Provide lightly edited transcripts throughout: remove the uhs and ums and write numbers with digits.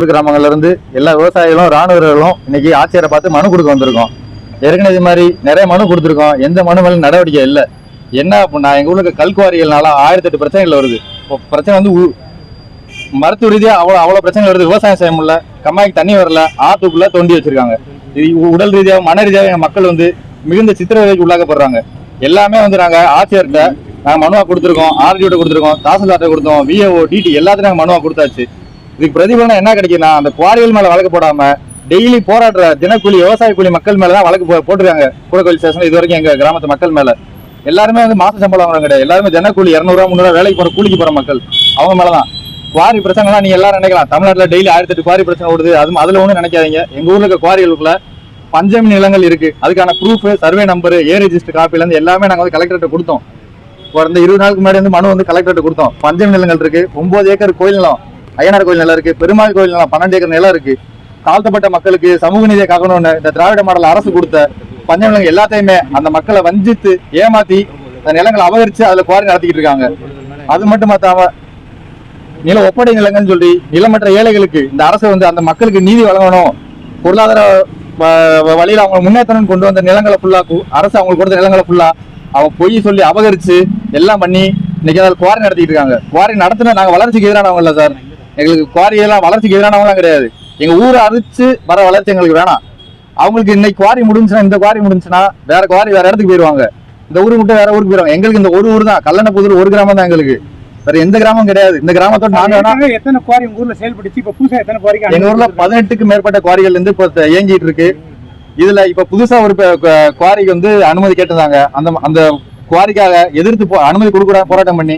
கிராமங்கள்ல இருந்து எல்லா விவசாயிகளும் ராணுவர்களும் இன்னைக்கு ஆட்சியரை பார்த்து மனு கொடுக்க வந்திருக்கோம். ஏற்கனவே இது மாதிரி நிறைய மனு கொடுத்துருக்கோம். எந்த மனு மேலும் நடவடிக்கை இல்லை. என்ன அப்படின்னா எங்க ஊருக்கு கல்குவாரிகள்னால 1008 பிரச்சனைகள் வருது. இப்போ பிரச்சனை வந்து மருத்துவ ரீதியா அவ்வளவு பிரச்சனைகள் வருது. விவசாயம் செய்ய முடியல, கம்மாய்க்கு தண்ணி வரல, ஆத்துக்குள்ள தோண்டி வச்சிருக்காங்க. இது உடல் ரீதியாக மன ரீதியாக எங்க மக்கள் வந்து மிகுந்த சித்திரவதைக்கு உள்ளாக்கப்படுறாங்க. எல்லாமே வந்து நாங்க ஆட்சியர்கிட்ட நாங்க மனுவா கொடுத்துருக்கோம், ஆர்டிஓ கொடுத்துருக்கோம், தாசில்தார்ட்ட கொடுத்தோம், விஏஓ டிடி எல்லாத்தையும் நாங்க மனுவா கொடுத்தாச்சு. இதுக்கு பிரதிபலனம் என்ன கிடைக்குன்னா அந்த குவாரிகள் மேல வழக்கு போடாம டெய்லி போராடுற தினக்கூலி விவசாய கூலி மக்கள் மேலதான் வழக்கு போட்டிருக்காங்க. கூடக்கோயில் ஸ்டேஷன் இது வரைக்கும் எங்க கிராமத்து மக்கள் மேல எல்லாருமே வந்து மாச சம்பளம் வாங்குறாங்க கிடையாது. எல்லாருமே தினக்கூலி 200 ரூபா 300 வேலைக்கு போற கூலிக்கு போற மக்கள் அவங்க மேலதான் குவாரி பிரச்சனைலாம் நீங்க எல்லாரும் நினைக்கலாம். தமிழ்நாட்டுல டெய்லி 1008 குவாரி பிரச்சனை ஓடுது. அதுல ஒண்ணும் நினைக்காதீங்க. எங்க ஊர்ல இருக்க குவாரிகளுக்குள்ள பஞ்சமி நிலங்கள் இருக்கு. அதுக்கான proof, survey number, A register காப்பில இருந்து எல்லாமே நாங்க வந்து கலெக்டர்கிட்ட கொடுத்தோம். இந்த 20 நாளுக்கு முன்னாடி வந்து மனு வந்து கலெக்டர்கிட்ட கொடுத்தோம். பஞ்சமி நிலங்கள் இருக்கு, 9 ஏக்கர் கோயில் நிலம், ஐயனார் கோயில் நிலம் இருக்கு, பெருமாள் கோயில் நிலம் 12 ஏக்கர் நிலம் இருக்கு. தாழ்த்தப்பட்ட மக்களுக்கு சமூக நீதியை காக்கணும்னு இந்த திராவிட மாடல் அரசு கொடுத்த பஞ்சமி நிலங்கள் எல்லாத்தையுமே அந்த மக்களை வஞ்சித்து ஏமாத்தி அந்த நிலங்களை அபகரிச்சு அதுல குவாரி நடத்திக்கிட்டு இருக்காங்க. அது மட்டும் பார்த்தாம நில ஒப்படை நிலங்கள்னு சொல்லி நிலமற்ற ஏழைகளுக்கு இந்த அரசு வந்து அந்த மக்களுக்கு நீதி வழங்கணும், பொருளாதார வழியில அவங்க முன்னேற்றம் கொண்டு வந்த நிலங்களை ஃபுல்லா அரசு அவங்களுக்கு கொடுத்த நிலங்களை ஃபுல்லா அவங்க பொய் சொல்லி அபகரிச்சு எல்லாம் பண்ணி இன்னைக்கு அதில் குவாரி நடத்திட்டு இருக்காங்க. குவாரி நடத்தின நாங்க வளர்ச்சிக்கு எதிரானவங்க இல்லை சார். எங்களுக்கு குவாரி எல்லாம் வளர்ச்சிக்கு எதிரானவங்களாம் கிடையாது. எங்க ஊரை அரிச்சு வர வளர்ச்சி எங்களுக்கு வேணாம். அவங்களுக்கு இன்னைக்கு குவாரி முடிஞ்சுன்னா, இந்த குவாரி முடிஞ்சுன்னா வேற குவாரி வேற இடத்துக்கு போயிடுவாங்க. இந்த ஊருக்கு மட்டும் வேற ஊருக்கு போயிடுவாங்க. எங்களுக்கு இந்த ஒரு ஊர் தான், கல்லணைப்புதூர் ஒரு கிராமம் தான். எங்களுக்கு வேற எந்த கிராமம் கிடையாது. இந்த கிராமத்தோட நாங்க எத்தனை குவாரி உங்க ஊர்ல செயல்படுத்தி இப்ப புதுசா எத்தனை குவாரி எங்க ஊர்ல 18க்கு மேற்பட்ட குவாரிகள் இருந்து இப்போ இயங்கிட்டு இருக்கு. இதுல இப்ப புதுசா ஒரு குவாரிக்கு வந்து அனுமதி கேட்டிருந்தாங்க. அந்த குவாரிக்காக எதிர்த்து அனுமதி கொடுக்க போராட்டம் பண்ணி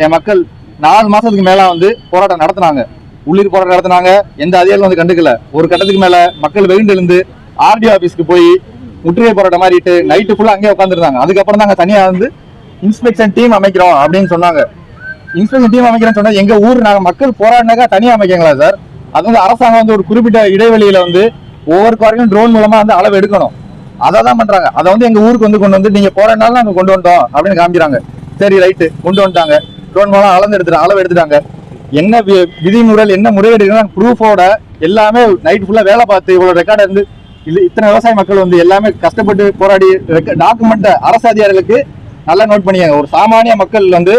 என் மக்கள் 4 மாசத்துக்கு மேல வந்து போராட்டம் நடத்தினாங்க. உள்ளிரு போராட்டம் நடத்தினாங்க. எந்த அதிகாரிகளும் வந்து கண்டுக்கல. ஒரு கட்டத்துக்கு மேல மக்கள் வெகுண்டு எழுந்து ஆர்டிஓ ஆபீஸ்க்கு போய் முற்றுகை போராட்டம் மாதிரிட்டு நைட்டு ஃபுல்லா அங்கேயே உட்காந்துருந்தாங்க. அதுக்கப்புறம் தாங்க தனியா வந்து இன்ஸ்பெக்ஷன் டீம் அமைக்கிறோம் அப்படின்னு சொன்னாங்க. இன்ஸ்பெக்ஷன் டீம் அமைக்கிறேன்னு சொன்னா எங்க ஊர் நாங்க மக்கள் போராடினாக்கா தனியா அமைக்கங்களா சார்? அது வந்து அரசாங்கம் வந்து ஒரு குறிப்பிட்ட இடைவெளியில வந்து ஒவ்வொரு குவாரியும் ட்ரோன் மூலமா வந்து அளவு எடுக்கணும். அதை தான் பண்றாங்க. அதை வந்து எங்க ஊருக்கு வந்து கொண்டு வந்து நீங்க போராடினாலும் நாங்க கொண்டு வந்தோம் அப்படின்னு காமிக்கிறாங்க. சரி ரைட்டு கொண்டு வந்துட்டாங்க. ட்ரோன் மூலம் அளவு எடுத்துட்டாங்க. என்ன விதிமுறைகள் என்ன முறையீடு ப்ரூஃபோட எல்லாமே நைட் ஃபுல்லா வேலை பார்த்து இவ்வளவு ரெக்கார்ட் இருந்து இத்தனை விவசாய மக்கள் வந்து எல்லாமே கஷ்டப்பட்டு போராடி டாக்குமெண்ட் அரசு அதிகாரிகளுக்கு நல்லா நோட் பண்ணியாங்க. ஒரு சாமானிய மக்கள் வந்து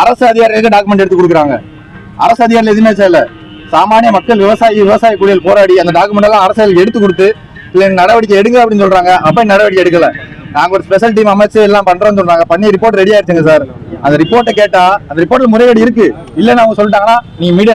அரசு அதிகாரிகளுக்கு டாக்குமெண்ட் எடுத்து கொடுக்குறாங்க. அரசு அதிகாரிகள் எதுவுமே செய்யல. சாமானிய மக்கள் விவசாய கூலியில் போராடி அந்த டாக்குமெண்ட் எல்லாம் அரசு எடுத்து கொடுத்து இல்லை நடவடிக்கை எடுங்க அப்படின்னு சொல்றாங்க. அப்ப நடவடிக்கை எடுக்கல. நாங்க ஒரு ஸ்பெஷல் டீம் அமைச்சு எல்லாம் பண்றோம்னு சொல்றாங்க. பண்ணி ரிப்போர்ட் ரெடி ஆயிடுச்சுங்க சார். அந்த ரிப்போர்ட்டை கேட்டா அந்த ரிப்போர்ட்ல முறையீடு இருக்கு இல்லன்னு அவங்க சொல்லிட்டாங்கன்னா நீங்க மீடியா